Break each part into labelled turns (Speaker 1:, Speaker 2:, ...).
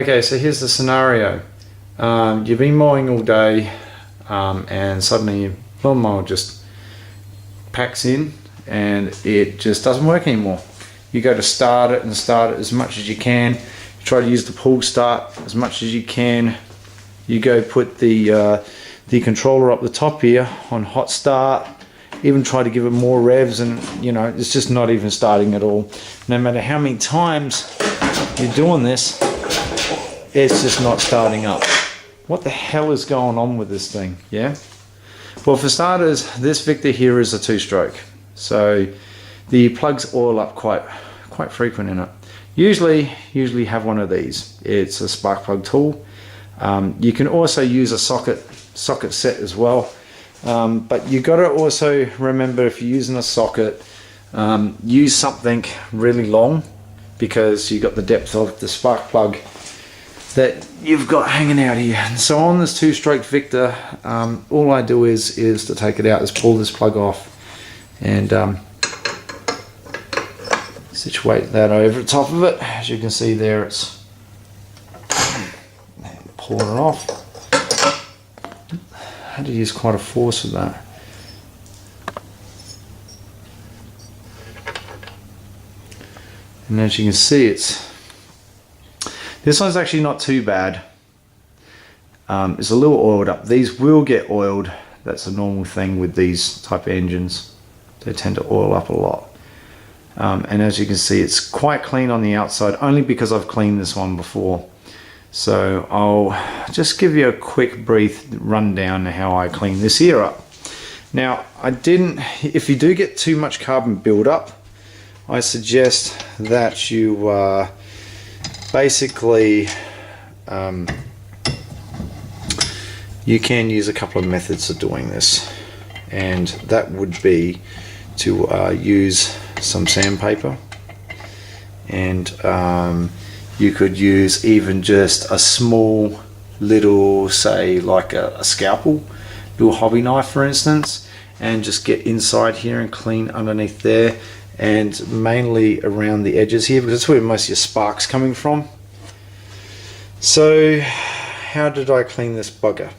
Speaker 1: Okay, so here's the scenario. You've been mowing all day and suddenly your lawnmower just packs in and it just doesn't work anymore. You go to start it and start it as much as you can. You try to use the pull start as much as you can. You go put the controller up the top here on hot start. Even try to give it more revs and it's just not even starting at all. No matter how many times you're doing this, it's just not starting up. What the hell is going on with this thing? Yeah. Well, for starters, this Victor here is a 2-stroke, so the plugs oil up quite frequent in it. Usually have one of these. It's a spark plug tool. You can also use a socket set as well, but you got to also remember, if you're using a socket, use something really long, because you got the depth of the spark plug that you've got hanging out here. And so on this 2-stroke Victor, all I do is to take it out, is pull this plug off and situate that over the top of it. As you can see there, it's pulling it off. I had to use quite a force with that. And as you can see, this one's actually not too bad. It's a little oiled up. These will get oiled. That's a normal thing with these type of engines. They tend to oil up a lot. And as you can see, it's quite clean on the outside, only because I've cleaned this one before. So I'll just give you a quick brief rundown of how I clean this here up. Now, if you do get too much carbon buildup, I suggest that you basically you can use a couple of methods of doing this, and that would be to use some sandpaper, and you could use even just a small little, say like a scalpel, little hobby knife for instance, and just get inside here and clean underneath there, and mainly around the edges here, because that's where most of your spark's coming from. So how did I clean this bugger?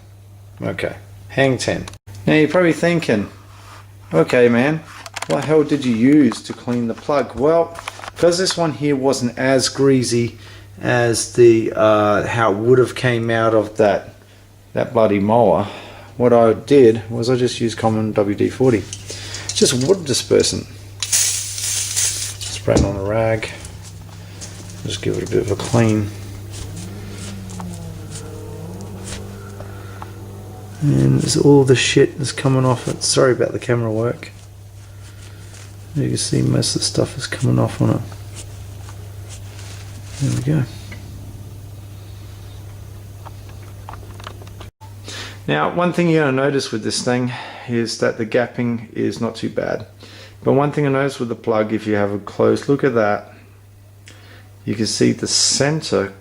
Speaker 1: Okay, hang 10. Now you're probably thinking, okay man, what the hell did you use to clean the plug? Well, because this one here wasn't as greasy as the how it would have came out of that bloody mower, what I did was I just used common WD-40. It's just water dispersant. Spray it on a rag, just give it a bit of a clean, and there's all the shit that's coming off it. Sorry about the camera work. You can see most of the stuff is coming off on it. There we go. Now, one thing you're going to notice with this thing is that the gapping is not too bad. But one thing I noticed with the plug, if you have a close look at that, you can see the center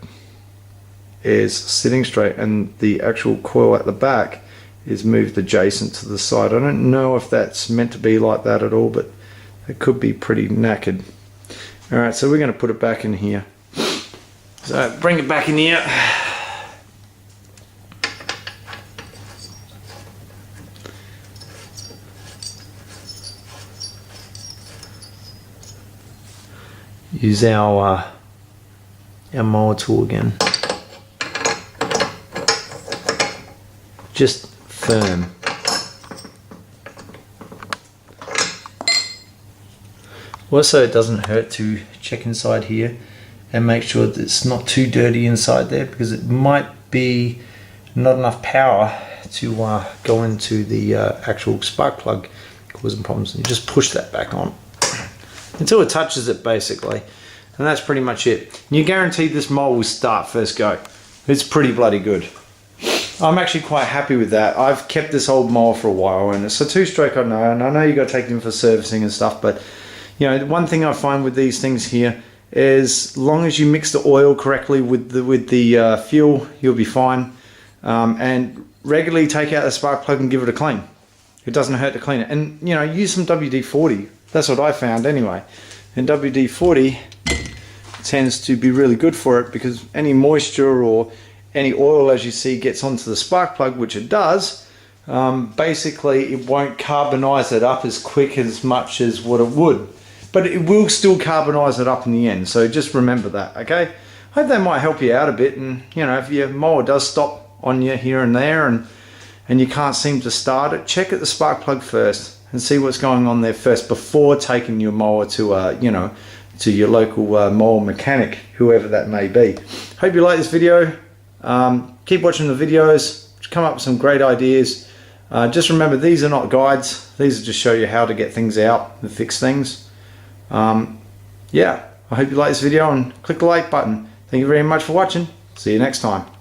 Speaker 1: is sitting straight and the actual coil at the back is moved adjacent to the side. I don't know if that's meant to be like that at all, but it could be pretty knackered. Alright, so we're going to put it back in here. So bring it back in here. Use our mower tool again. Just firm. Also, it doesn't hurt to check inside here and make sure that it's not too dirty inside there, because it might be not enough power to go into the actual spark plug, causing problems. You just push that back on until it touches it basically, and that's pretty much it. You're guaranteed this mower will start first go. It's pretty bloody good. I'm actually quite happy with that. I've kept this old mower for a while, and it's a 2-stroke, I know, and I know you got to take them for servicing and stuff, but you know, one thing I find with these things here is, as long as you mix the oil correctly with the fuel, you'll be fine. And regularly take out the spark plug and give it a clean. It doesn't hurt to clean it, and you know, use some WD-40. That's what I found anyway. And WD-40 tends to be really good for it, because any moisture or any oil, as you see, gets onto the spark plug, which it does. Basically it won't carbonize it up as quick as much as what it would, but it will still carbonize it up in the end. So just remember that, okay? Hope that might help you out a bit. And you know, if your mower does stop on you here and there and you can't seem to start it, check at the spark plug first and see what's going on there first before taking your mower to you know, to your local mower mechanic, whoever that may be. Hope you like this video. Keep watching the videos, come up with some great ideas. Just remember, these are not guides, these are just show you how to get things out and fix things. Yeah, I hope you like this video and click the like button. Thank you very much for watching. See you next time.